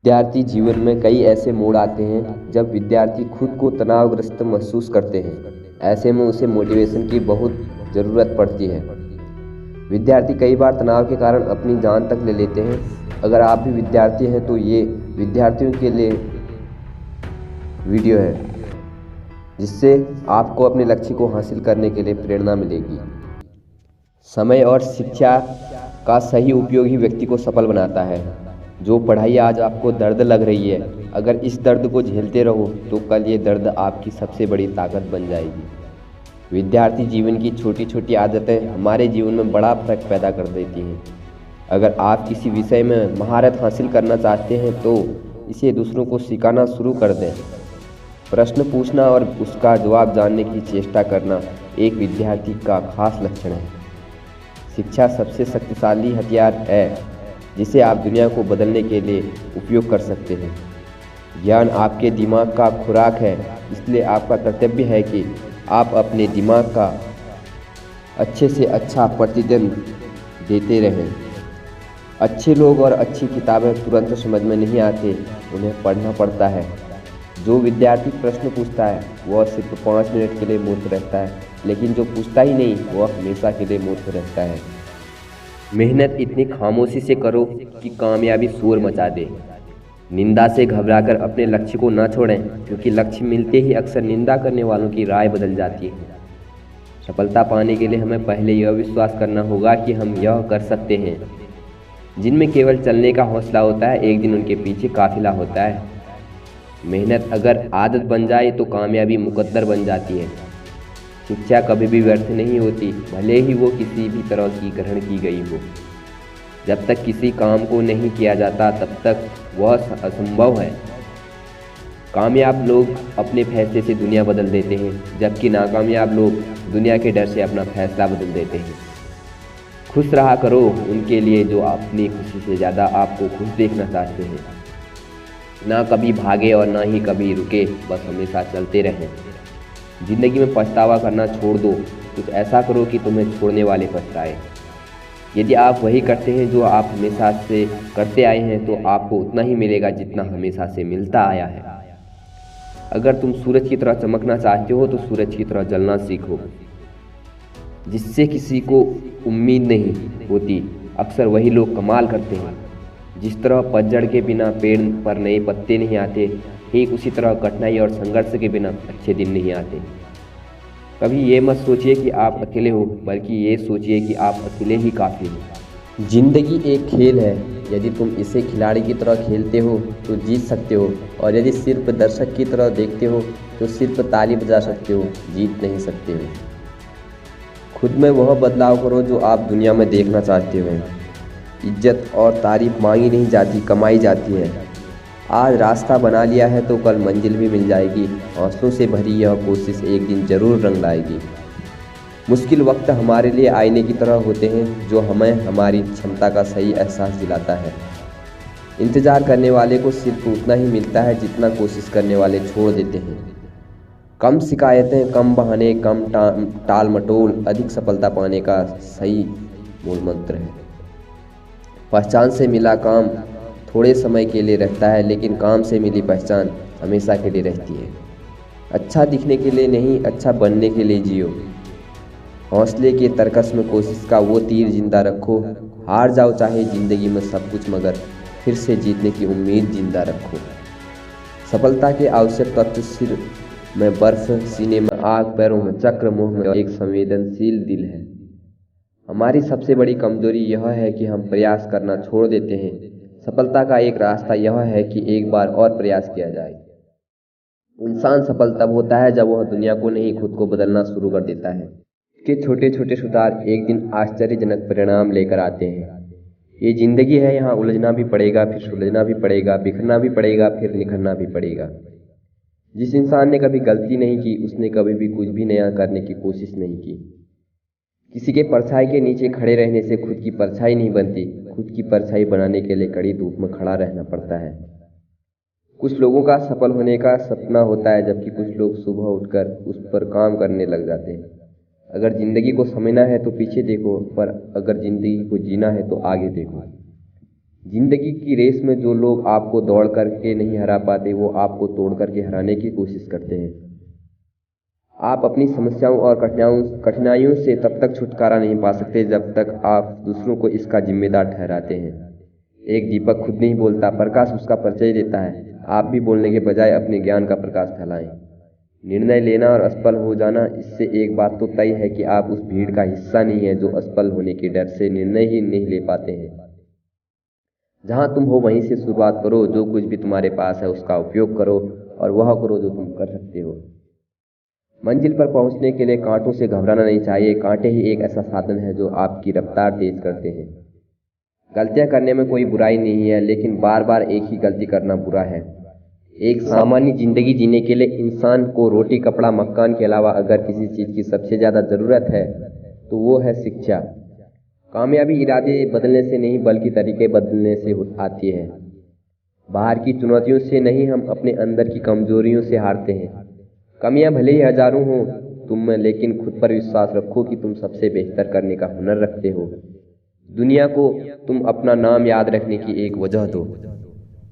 विद्यार्थी जीवन में कई ऐसे मोड़ आते हैं जब विद्यार्थी खुद को तनावग्रस्त महसूस करते हैं। ऐसे में उसे मोटिवेशन की बहुत ज़रूरत पड़ती है। विद्यार्थी कई बार तनाव के कारण अपनी जान तक ले लेते हैं। अगर आप भी विद्यार्थी हैं तो ये विद्यार्थियों के लिए वीडियो है, जिससे आपको अपने लक्ष्य को हासिल करने के लिए प्रेरणा मिलेगी। समय और शिक्षा का सही उपयोग ही व्यक्ति को सफल बनाता है। जो पढ़ाई आज आपको दर्द लग रही है, अगर इस दर्द को झेलते रहो तो कल ये दर्द आपकी सबसे बड़ी ताकत बन जाएगी। विद्यार्थी जीवन की छोटी छोटी आदतें हमारे जीवन में बड़ा फर्क पैदा कर देती हैं। अगर आप किसी विषय में महारत हासिल करना चाहते हैं तो इसे दूसरों को सिखाना शुरू कर दें। प्रश्न पूछना और उसका जवाब जानने की चेष्टा करना एक विद्यार्थी का खास लक्षण है। शिक्षा सबसे शक्तिशाली हथियार है जिसे आप दुनिया को बदलने के लिए उपयोग कर सकते हैं। ज्ञान आपके दिमाग का खुराक है, इसलिए आपका कर्तव्य है कि आप अपने दिमाग का अच्छे से अच्छा प्रतिदिन देते रहें। अच्छे लोग और अच्छी किताबें तुरंत समझ में नहीं आते, उन्हें पढ़ना पड़ता है। जो विद्यार्थी प्रश्न पूछता है वह सिर्फ 5 मिनट के लिए मूर्ख रहता है, लेकिन जो पूछता ही नहीं वह हमेशा के लिए मूर्ख रहता है। मेहनत इतनी खामोशी से करो कि कामयाबी शोर मचा दे। निंदा से घबराकर अपने लक्ष्य को न छोड़ें, क्योंकि लक्ष्य मिलते ही अक्सर निंदा करने वालों की राय बदल जाती है। सफलता पाने के लिए हमें पहले यह विश्वास करना होगा कि हम यह कर सकते हैं। जिनमें केवल चलने का हौसला होता है, एक दिन उनके पीछे काफिला होता है। मेहनत अगर आदत बन जाए तो कामयाबी मुकद्दर बन जाती है। शिक्षा कभी भी व्यर्थ नहीं होती, भले ही वो किसी भी तरह की ग्रहण की गई हो। जब तक किसी काम को नहीं किया जाता तब तक वह असंभव है। कामयाब लोग अपने फैसले से दुनिया बदल देते हैं, जबकि नाकामयाब लोग दुनिया के डर से अपना फैसला बदल देते हैं। खुश रहा करो उनके लिए जो अपनी खुशी से ज़्यादा आपको खुश देखना चाहते हैं। ना कभी भागे और ना ही कभी रुके, बस हमेशा चलते रहें। जिंदगी में पछतावा करना छोड़ दो, कुछ ऐसा करो कि तुम्हें छोड़ने वाले पछताए। यदि आप वही करते हैं जो आप हमेशा से करते आए हैं तो आपको उतना ही मिलेगा जितना हमेशा से मिलता आया है। अगर तुम सूरज की तरह चमकना चाहते हो तो सूरज की तरह जलना सीखो। जिससे किसी को उम्मीद नहीं होती, अक्सर वही लोग कमाल करते हैं। जिस तरह पतझड़ के बिना पेड़ पर नए पत्ते नहीं आते, ठीक उसी तरह कठिनाई और संघर्ष के बिना अच्छे दिन नहीं आते। कभी ये मत सोचिए कि आप अकेले हो, बल्कि ये सोचिए कि आप अकेले ही काफ़ी हो। जिंदगी एक खेल है, यदि तुम इसे खिलाड़ी की तरह खेलते हो तो जीत सकते हो, और यदि सिर्फ दर्शक की तरह देखते हो तो सिर्फ ताली बजा सकते हो, जीत नहीं सकते हो। खुद में वह बदलाव करो जो आप दुनिया में देखना चाहते हो। इज्जत और तारीफ मांगी नहीं जाती, कमाई जाती है। आज रास्ता बना लिया है तो कल मंजिल भी मिल जाएगी। हौसलों से भरी यह कोशिश एक दिन जरूर रंग लाएगी। मुश्किल वक्त हमारे लिए आईने की तरह होते हैं, जो हमें हमारी क्षमता का सही एहसास दिलाता है। इंतजार करने वाले को सिर्फ उतना ही मिलता है जितना कोशिश करने वाले छोड़ देते हैं। कम शिकायतें, कम बहाने, कम टाल मटोल अधिक सफलता पाने का सही मूल मंत्र है। पहचान से मिला काम थोड़े समय के लिए रहता है, लेकिन काम से मिली पहचान हमेशा के लिए रहती है। अच्छा दिखने के लिए नहीं, अच्छा बनने के लिए जियो। हौसले के तरकस में कोशिश का वो तीर जिंदा रखो। हार जाओ चाहे जिंदगी में सब कुछ, मगर फिर से जीतने की उम्मीद जिंदा रखो। सफलता के आवश्यक तत्व सिर में बर्फ, सीने में आग, पैरों में चक्र, मुंह में एक संवेदनशील दिल है। हमारी सबसे बड़ी कमजोरी यह है कि हम प्रयास करना छोड़ देते हैं। सफलता का एक रास्ता यह है कि एक बार और प्रयास किया जाए। इंसान सफल तब होता है जब वह दुनिया को नहीं, खुद को बदलना शुरू कर देता है। कि छोटे छोटे सुधार एक दिन आश्चर्यजनक परिणाम लेकर आते हैं। ये जिंदगी है, यहाँ उलझना भी पड़ेगा, फिर सुलझना भी पड़ेगा, बिखरना भी पड़ेगा, फिर निखरना भी पड़ेगा। जिस इंसान ने कभी गलती नहीं की, उसने कभी भी कुछ भी नया करने की कोशिश नहीं की। किसी के परछाई के नीचे खड़े रहने से खुद की परछाई नहीं बनती, खुद की परछाई बनाने के लिए कड़ी धूप में खड़ा रहना पड़ता है। कुछ लोगों का सफल होने का सपना होता है, जबकि कुछ लोग सुबह उठकर उस पर काम करने लग जाते हैं। अगर जिंदगी को समझना है तो पीछे देखो, पर अगर जिंदगी को जीना है तो आगे देखो। जिंदगी की रेस में जो लोग आपको दौड़ करके नहीं हरा पाते, वो आपको तोड़ करके हराने की कोशिश करते हैं। आप अपनी समस्याओं और कठिनाइयों से तब तक छुटकारा नहीं पा सकते जब तक आप दूसरों को इसका जिम्मेदार ठहराते हैं। एक दीपक खुद नहीं बोलता, प्रकाश उसका परिचय देता है। आप भी बोलने के बजाय अपने ज्ञान का प्रकाश फैलाएं। निर्णय लेना और असफल हो जाना, इससे एक बात तो तय है कि आप उस भीड़ का हिस्सा नहीं है जो असफल होने के डर से निर्णय ही नहीं ले पाते हैं। जहां तुम हो वहीं से शुरुआत करो। जो कुछ भी तुम्हारे पास है उसका उपयोग करो और वह करो जो तुम कर सकते हो। मंजिल पर पहुंचने के लिए कांटों से घबराना नहीं चाहिए। कांटे ही एक ऐसा साधन है जो आपकी रफ्तार तेज करते हैं। गलतियां करने में कोई बुराई नहीं है, लेकिन बार बार एक ही गलती करना बुरा है। एक सामान्य जिंदगी जीने के लिए इंसान को रोटी, कपड़ा, मकान के अलावा अगर किसी चीज की सबसे ज्यादा जरूरत है तो वो है शिक्षा। कामयाबी इरादे बदलने से नहीं बल्कि तरीके बदलने से आती है। बाहर की चुनौतियों से नहीं, हम अपने अंदर की कमजोरियों से हारते हैं। कमियां भले ही हजारों हों तुम में, लेकिन खुद पर विश्वास रखो कि तुम सबसे बेहतर करने का हुनर रखते हो। दुनिया को तुम अपना नाम याद रखने की एक वजह दो।